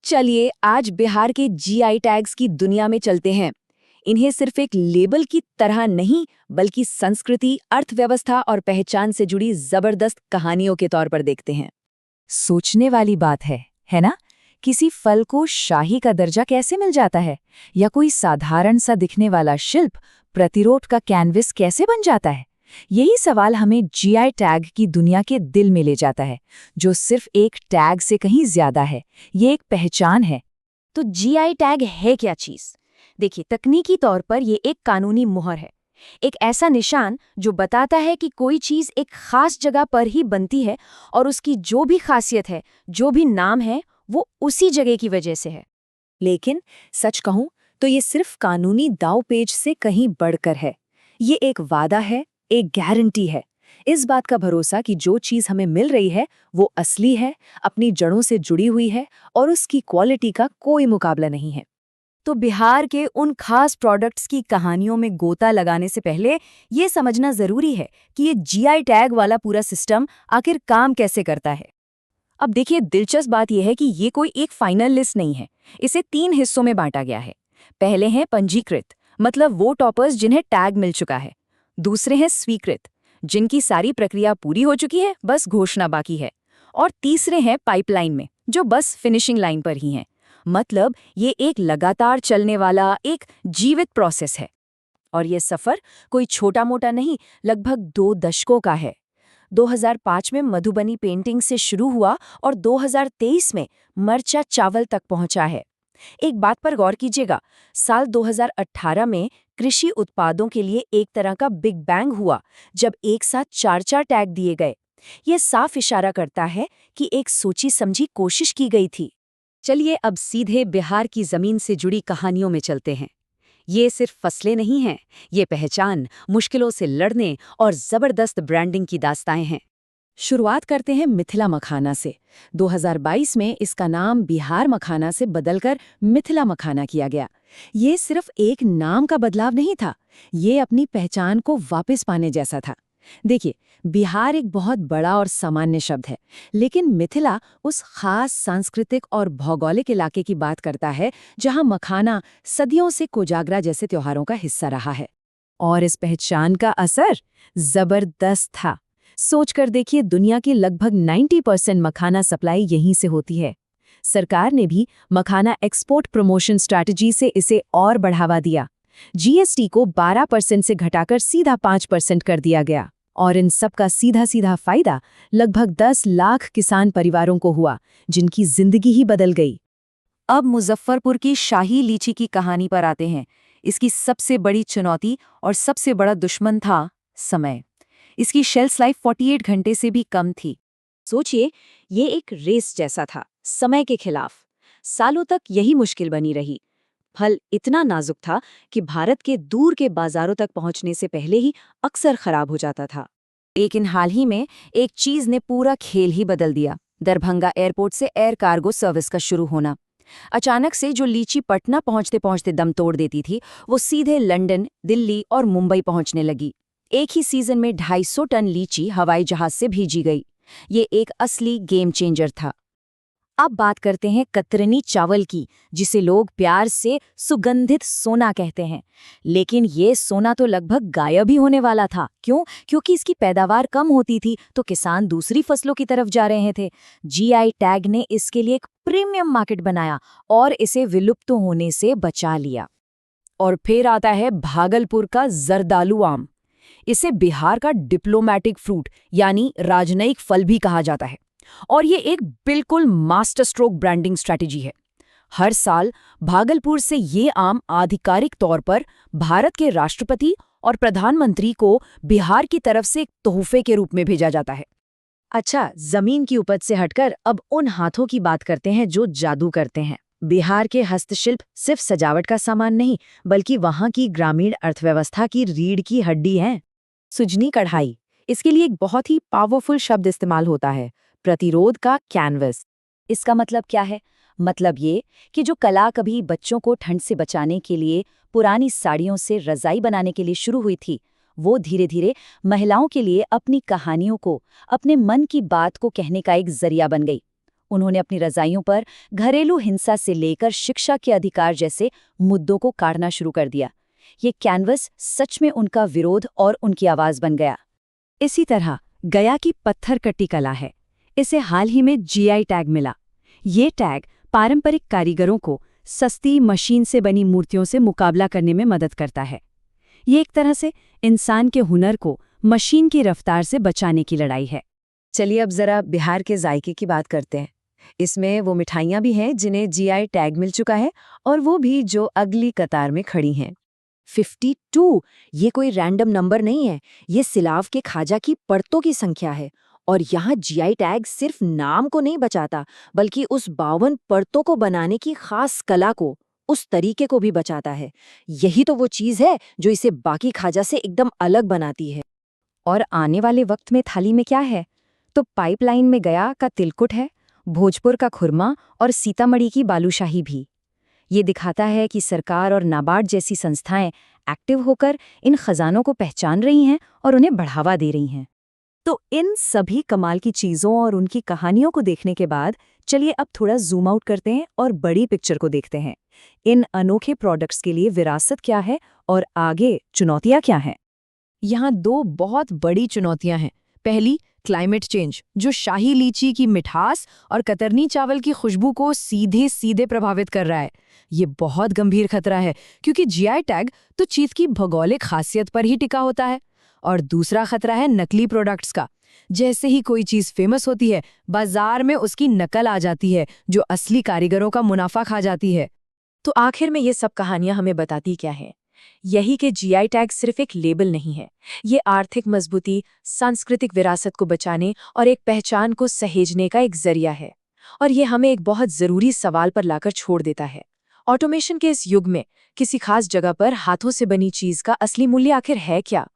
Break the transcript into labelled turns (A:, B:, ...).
A: चलिए आज बिहार के जीआई टैग्स की दुनिया में चलते हैं। इन्हें सिर्फ एक लेबल की तरह नहीं बल्कि संस्कृति, अर्थव्यवस्था और पहचान से जुड़ी जबरदस्त कहानियों के तौर पर देखते हैं। सोचने वाली बात है ना? किसी फल को शाही का दर्जा कैसे मिल जाता है, या कोई साधारण सा दिखने वाला शिल्प प्रतिरोध का कैनविस कैसे बन जाता है? यही सवाल हमें जीआई टैग की दुनिया के दिल में ले जाता है, जो सिर्फ एक टैग से कहीं ज्यादा है। ये एक पहचान है।
B: तो जीआई टैग है क्या चीज? देखिए, तकनीकी तौर पर ये एक कानूनी मुहर है, एक ऐसा निशान जो बताता है कि कोई चीज एक खास जगह पर ही बनती है और उसकी जो भी खासियत है, जो भी नाम है, वो उसी जगह की वजह से है।
A: लेकिन सच कहूं तो ये सिर्फ कानूनी दांवपेच से कहीं बढ़कर है। ये एक वादा है, एक गारंटी है, इस बात का भरोसा कि जो चीज हमें मिल रही है वो असली है, अपनी जड़ों से जुड़ी हुई है और उसकी क्वालिटी का कोई मुकाबला नहीं है। तो बिहार के उन खास प्रोडक्ट्स की कहानियों में गोता लगाने से पहले ये समझना जरूरी है कि ये जीआई टैग वाला पूरा सिस्टम आखिर काम कैसे करता है। अब देखिए, दिलचस्प बात यह है कि ये कोई एक फाइनल लिस्ट नहीं है। इसे 3 हिस्सों में बांटा गया है। पहले हैं पंजीकृत, मतलब वो टॉपर्स जिन्हें टैग मिल चुका है। दूसरे हैं स्वीकृत, जिनकी सारी प्रक्रिया पूरी हो चुकी है, बस घोषणा बाकी है। और तीसरे हैं पाइपलाइन में, जो बस फिनिशिंग लाइन पर ही हैं। मतलब ये एक लगातार चलने वाला एक जीवित प्रोसेस है। और ये सफर कोई छोटा मोटा नहीं, लगभग 2 दशकों का है। 2005 में मधुबनी पेंटिंग से शुरू हुआ और 2023 में मरचा चावल तक पहुंचा है। एक बात पर गौर कीजिएगा, साल 2018 में कृषि उत्पादों के लिए एक तरह का बिग बैंग हुआ, जब एक साथ 4 टैग दिए गए। ये साफ इशारा करता है कि एक सोची समझी कोशिश की गई थी। चलिए अब सीधे बिहार की जमीन से जुड़ी कहानियों में चलते हैं। ये सिर्फ फसलें नहीं हैं, ये पहचान, मुश्किलों से लड़ने और जबरदस्त ब्रांडिंग की दास्ताएं हैं। शुरुआत करते हैं मिथिला मखाना से। 2022 में इसका नाम बिहार मखाना से बदलकर मिथिला मखाना किया गया। ये सिर्फ एक नाम का बदलाव नहीं था, ये अपनी पहचान को वापस पाने जैसा था। देखिए, बिहार एक बहुत बड़ा और सामान्य शब्द है, लेकिन मिथिला उस खास सांस्कृतिक और भौगोलिक इलाके की बात करता है जहां मखाना सदियों से कोजागरा जैसे त्योहारों का हिस्सा रहा है। और इस पहचान का असर जबरदस्त था। सोचकर देखिए, दुनिया की लगभग 90% मखाना सप्लाई यहीं से होती है। सरकार ने भी मखाना एक्सपोर्ट प्रमोशन स्ट्रैटेजी से इसे और बढ़ावा दिया। जीएसटी को 12% से घटाकर सीधा 5% कर दिया गया। और इन सब का सीधा सीधा फायदा लगभग 10 लाख किसान परिवारों को हुआ, जिनकी जिंदगी ही बदल गई। अब मुजफ्फरपुर की शाही लीची की कहानी पर आते हैं। इसकी सबसे बड़ी चुनौती और सबसे बड़ा दुश्मन था समय। इसकी शेल्फ लाइफ 48 घंटे से भी कम थी। सोचिए, ये एक रेस जैसा था, समय के खिलाफ। सालों तक यही मुश्किल बनी रही। फल इतना नाजुक था कि भारत के दूर के बाजारों तक पहुंचने से पहले ही अक्सर खराब हो जाता था। लेकिन हाल ही में एक चीज ने पूरा खेल ही बदल दिया। दरभंगा एयरपोर्ट से एयर कार्गो सर्विस का शुरू होना। अचानक से जो लीची पटना पहुंचते पहुंचते दम तोड़ देती थी, वो सीधे लंदन, दिल्ली और मुंबई पहुंचने लगी। एक ही सीजन में 250 टन लीची हवाई जहाज से भेजी गई। ये एक असली गेम चेंजर था। अब बात करते हैं कतरनी चावल की, जिसे लोग प्यार से सुगंधित सोना कहते हैं। लेकिन ये सोना तो लगभग गायब ही होने वाला था। क्यों? क्योंकि इसकी पैदावार कम होती थी, तो किसान दूसरी फसलों की तरफ जा रहे थे। जीआई टैग ने इसके लिए एक प्रीमियम मार्केट बनाया और इसे विलुप्त होने से बचा लिया। और फिर आता है भागलपुर का जर्दालू आम। इसे बिहार का डिप्लोमैटिक फ्रूट यानी राजनयिक फल भी कहा जाता है। और ये एक बिल्कुल मास्टर स्ट्रोक ब्रांडिंग स्ट्रैटेजी है। हर साल भागलपुर से ये आम आधिकारिक तौर पर भारत के राष्ट्रपति और प्रधानमंत्री को बिहार की तरफ से एक तोहफे के रूप में भेजा जाता है। अच्छा, जमीन की उपज से हटकर अब उन हाथों की बात करते हैं जो जादू करते हैं। बिहार के हस्तशिल्प सिर्फ सजावट का सामान नहीं, बल्कि वहां की ग्रामीण अर्थव्यवस्था की रीढ़ की हड्डी है। सुजनी कढ़ाई, इसके लिए एक बहुत ही पावरफुल शब्द इस्तेमाल होता है, प्रतिरोध का कैनवस। इसका मतलब क्या है? मतलब ये कि जो कला कभी बच्चों को ठंड से बचाने के लिए पुरानी साड़ियों से रजाई बनाने के लिए शुरू हुई थी, वो धीरे धीरे महिलाओं के लिए अपनी कहानियों को, अपने मन की बात को कहने का एक जरिया बन गई।
B: उन्होंने अपनी रजाइयों पर घरेलू हिंसा से लेकर शिक्षा के अधिकार जैसे मुद्दों को काटना शुरू कर दिया। ये कैनवस सच में उनका विरोध और उनकी आवाज बन गया। इसी तरह गया की पत्थर कट्टी कला है। इसे हाल ही में जीआई टैग मिला। ये टैग पारंपरिक कारीगरों को सस्ती मशीन से बनी मूर्तियों से मुकाबला करने में मदद करता है। ये एक तरह से इंसान के हुनर को मशीन की रफ्तार से बचाने की लड़ाई है।
A: चलिए अब जरा बिहार के जायके की बात करते हैं। इसमें वो मिठाइयाँ भी हैं जिन्हें जीआई टैग मिल चुका है, और वो भी जो अगली कतार में खड़ी हैं। 52 ये कोई रैंडम नंबर नहीं है, ये सिलाव के खाजा की परतों की संख्या है। और यहाँ जीआई टैग सिर्फ नाम को नहीं बचाता, बल्कि उस 52 परतों को बनाने की खास कला को, उस तरीके को भी बचाता है। यही तो वो चीज़ है जो इसे बाकी खाजा से एकदम अलग बनाती है।
B: और आने वाले वक्त में थाली में क्या है? तो पाइपलाइन में गया का तिलकुट है, भोजपुर का खुरमा और सीतामढ़ी की बालूशाही भी। ये दिखाता है कि सरकार और नाबार्ड जैसी संस्थाएं एक्टिव होकर इन खजानों को पहचान रही हैं और उन्हें बढ़ावा दे रही हैं। तो इन सभी कमाल की चीज़ों और उनकी कहानियों को देखने के बाद चलिए अब थोड़ा जूम आउट करते हैं और बड़ी पिक्चर को देखते हैं। इन अनोखे प्रोडक्ट्स के लिए विरासत क्या है और आगे चुनौतियाँ क्या हैं? यहाँ दो बहुत बड़ी चुनौतियाँ हैं। पहली, क्लाइमेट चेंज, जो शाही लीची की मिठास और कतरनी चावल की खुशबू को सीधे सीधे प्रभावित कर रहा है। ये बहुत गंभीर खतरा है, क्योंकि जीआई टैग तो चीज़ की भौगोलिक खासियत पर ही टिका होता है। और दूसरा खतरा है नकली प्रोडक्ट्स का। जैसे ही कोई चीज़ फेमस होती है, बाजार में उसकी नकल आ जाती है, जो असली कारीगरों का मुनाफा खा जाती है।
A: तो आखिर में ये सब कहानियां हमें बताती क्या है? यही कि जीआई टैग सिर्फ एक लेबल नहीं है, ये आर्थिक मजबूती, सांस्कृतिक विरासत को बचाने और एक पहचान को सहेजने का एक जरिया है। और ये हमें एक बहुत जरूरी सवाल पर लाकर छोड़ देता है। ऑटोमेशन के इस युग में किसी खास जगह पर हाथों से बनी चीज का असली मूल्य आखिर है क्या?